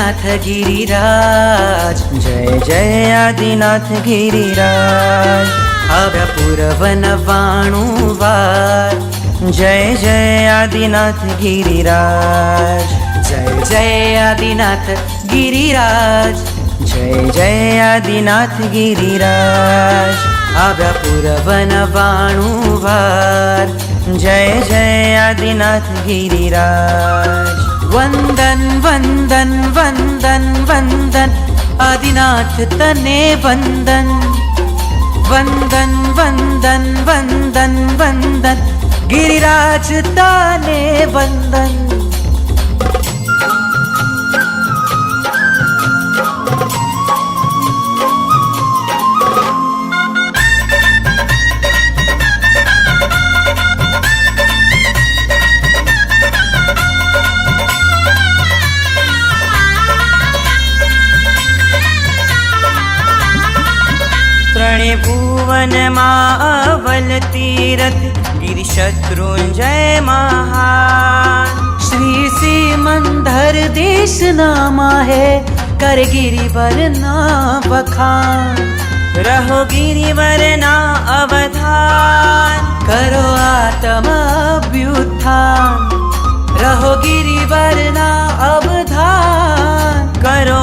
आदिनाथ गिरिराज, जय जय आदिनाथ गिरिराज। આવ્યા પૂરવન 92 વાર, जय जय आदिनाथ गिरिराज, जय जय आदिनाथ गिरिराज, जय जय आदिनाथ गिरिराज। આવ્યા પૂરવન 92 વાર, जय जय आदिनाथ गिरिराज। वंदन वंदन वंदन वंदन आदिनाथ तने वंदन, वंदन वंदन वंदन वंदन गिरिराज तने वंदन। त्रणेय भुवन अवल तीरथ गिरिशत्रुंजय महान। श्री सिमंदर देश नामा है, कर गिरिवर ना बखान। रहो गिरिवर ना अवधान, करो आत्म अभ्युत्थान। रहो गिरिवर ना अवधान, करो